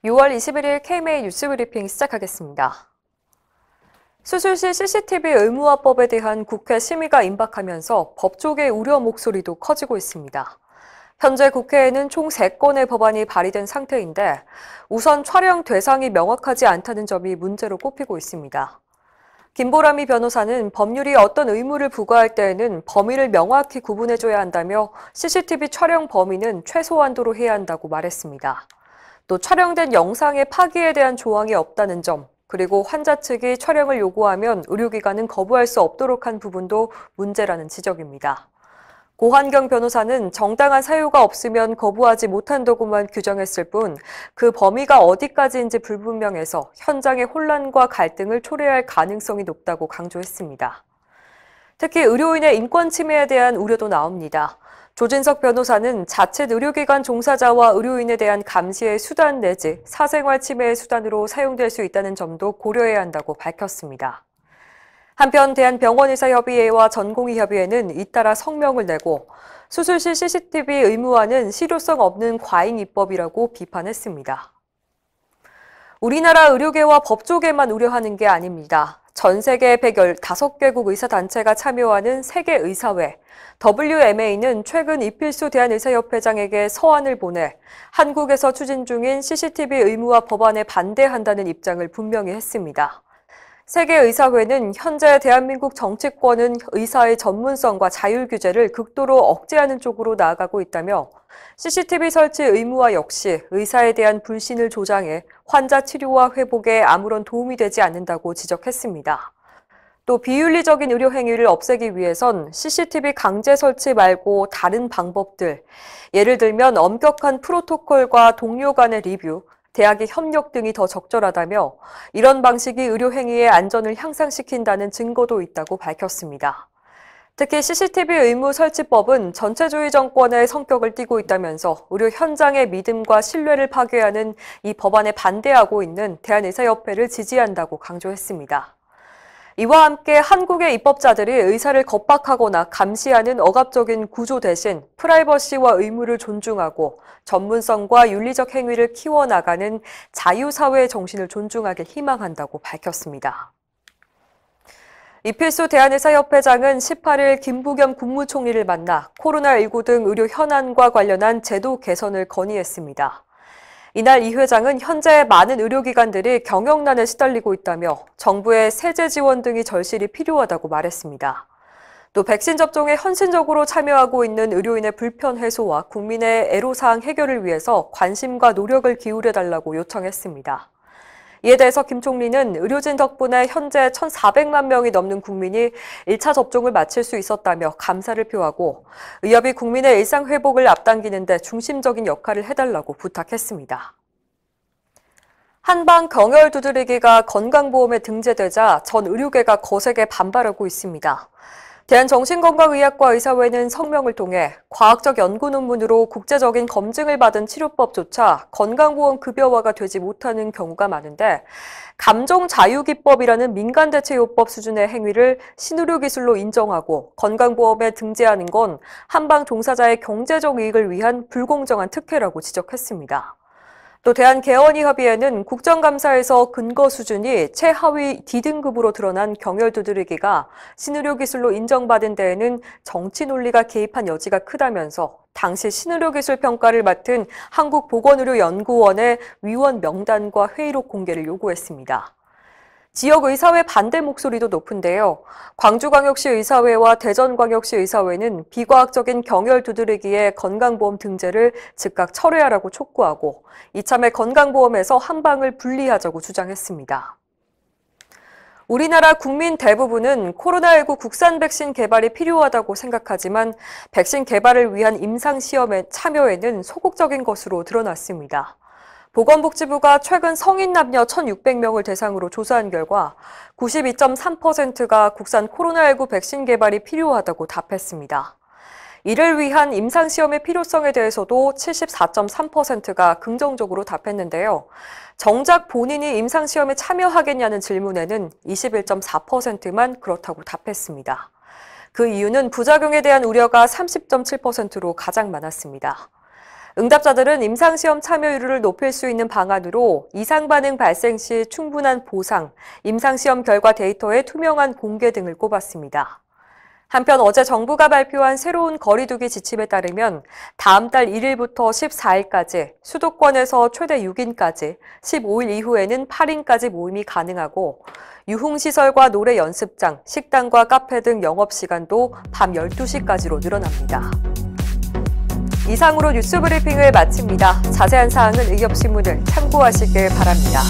6월 21일 KMA 뉴스 브리핑 시작하겠습니다. 수술실 CCTV 의무화법에 대한 국회 심의가 임박하면서 법조계 우려 목소리도 커지고 있습니다. 현재 국회에는 총 3건의 법안이 발의된 상태인데 우선 촬영 대상이 명확하지 않다는 점이 문제로 꼽히고 있습니다. 김보람이 변호사는 법률이 어떤 의무를 부과할 때에는 범위를 명확히 구분해줘야 한다며 CCTV 촬영 범위는 최소한도로 해야 한다고 말했습니다. 또 촬영된 영상의 파기에 대한 조항이 없다는 점, 그리고 환자 측이 촬영을 요구하면 의료기관은 거부할 수 없도록 한 부분도 문제라는 지적입니다. 고한경 변호사는 정당한 사유가 없으면 거부하지 못한다고만 규정했을 뿐 그 범위가 어디까지인지 불분명해서 현장의 혼란과 갈등을 초래할 가능성이 높다고 강조했습니다. 특히 의료인의 인권 침해에 대한 우려도 나옵니다. 조진석 변호사는 자칫 의료기관 종사자와 의료인에 대한 감시의 수단 내지 사생활 침해의 수단으로 사용될 수 있다는 점도 고려해야 한다고 밝혔습니다. 한편 대한병원의사협의회와 전공의협의회는 잇따라 성명을 내고 수술실 CCTV 의무화는 실효성 없는 과잉 입법이라고 비판했습니다. 우리나라 의료계와 법조계만 우려하는 게 아닙니다. 전 세계 115개국 의사단체가 참여하는 세계의사회, WMA는 최근 이필수 대한의사협회장에게 서한을 보내 한국에서 추진 중인 CCTV 의무화 법안에 반대한다는 입장을 분명히 했습니다. 세계의사회는 현재 대한민국 정치권은 의사의 전문성과 자율 규제를 극도로 억제하는 쪽으로 나아가고 있다며 CCTV 설치 의무화 역시 의사에 대한 불신을 조장해 환자 치료와 회복에 아무런 도움이 되지 않는다고 지적했습니다. 또 비윤리적인 의료 행위를 없애기 위해선 CCTV 강제 설치 말고 다른 방법들, 예를 들면 엄격한 프로토콜과 동료 간의 리뷰, 대학의 협력 등이 더 적절하다며 이런 방식이 의료 행위의 안전을 향상시킨다는 증거도 있다고 밝혔습니다. 특히 CCTV 의무 설치법은 전체주의 정권의 성격을 띠고 있다면서 의료 현장의 믿음과 신뢰를 파괴하는 이 법안에 반대하고 있는 대한의사협회를 지지한다고 강조했습니다. 이와 함께 한국의 입법자들이 의사를 겁박하거나 감시하는 억압적인 구조 대신 프라이버시와 의무를 존중하고 전문성과 윤리적 행위를 키워나가는 자유사회의 정신을 존중하길 희망한다고 밝혔습니다. 이필수 대한의사협회장은 18일 김부겸 국무총리를 만나 코로나19 등 의료 현안과 관련한 제도 개선을 건의했습니다. 이날 이 회장은 현재 많은 의료기관들이 경영난에 시달리고 있다며 정부의 세제 지원 등이 절실히 필요하다고 말했습니다. 또 백신 접종에 헌신적으로 참여하고 있는 의료인의 불편 해소와 국민의 애로사항 해결을 위해서 관심과 노력을 기울여달라고 요청했습니다. 이에 대해서 김 총리는 의료진 덕분에 현재 1,400만 명이 넘는 국민이 1차 접종을 마칠 수 있었다며 감사를 표하고 의협이 국민의 일상 회복을 앞당기는 데 중심적인 역할을 해달라고 부탁했습니다. 한방 경혈 두드리기가 건강보험에 등재되자 전 의료계가 거세게 반발하고 있습니다. 대한정신건강의학과 의사회는 성명을 통해 과학적 연구 논문으로 국제적인 검증을 받은 치료법조차 건강보험 급여화가 되지 못하는 경우가 많은데 감정자유기법이라는 민간대체요법 수준의 행위를 신의료기술로 인정하고 건강보험에 등재하는 건 한방 종사자의 경제적 이익을 위한 불공정한 특혜라고 지적했습니다. 또 대한개원의협의회는 국정감사에서 근거 수준이 최하위 D등급으로 드러난 경혈 두드리기가 신의료기술로 인정받은 데에는 정치 논리가 개입한 여지가 크다면서 당시 신의료기술 평가를 맡은 한국보건의료연구원의 위원 명단과 회의록 공개를 요구했습니다. 지역의사회 반대 목소리도 높은데요. 광주광역시 의사회와 대전광역시 의사회는 비과학적인 경혈 두드리기의 건강보험 등재를 즉각 철회하라고 촉구하고 이참에 건강보험에서 한방을 분리하자고 주장했습니다. 우리나라 국민 대부분은 코로나19 국산 백신 개발이 필요하다고 생각하지만 백신 개발을 위한 임상시험의 참여에는 소극적인 것으로 드러났습니다. 보건복지부가 최근 성인 남녀 1,600명을 대상으로 조사한 결과 92.3%가 국산 코로나19 백신 개발이 필요하다고 답했습니다. 이를 위한 임상시험의 필요성에 대해서도 74.3%가 긍정적으로 답했는데요. 정작 본인이 임상시험에 참여하겠냐는 질문에는 21.4%만 그렇다고 답했습니다. 그 이유는 부작용에 대한 우려가 30.7%로 가장 많았습니다. 응답자들은 임상시험 참여율을 높일 수 있는 방안으로 이상 반응 발생 시 충분한 보상, 임상시험 결과 데이터의 투명한 공개 등을 꼽았습니다. 한편 어제 정부가 발표한 새로운 거리두기 지침에 따르면 다음 달 1일부터 14일까지 수도권에서 최대 6인까지, 15일 이후에는 8인까지 모임이 가능하고 유흥시설과 노래 연습장, 식당과 카페 등 영업시간도 밤 12시까지로 늘어납니다. 이상으로 뉴스 브리핑을 마칩니다. 자세한 사항은 의협신문을 참고하시길 바랍니다.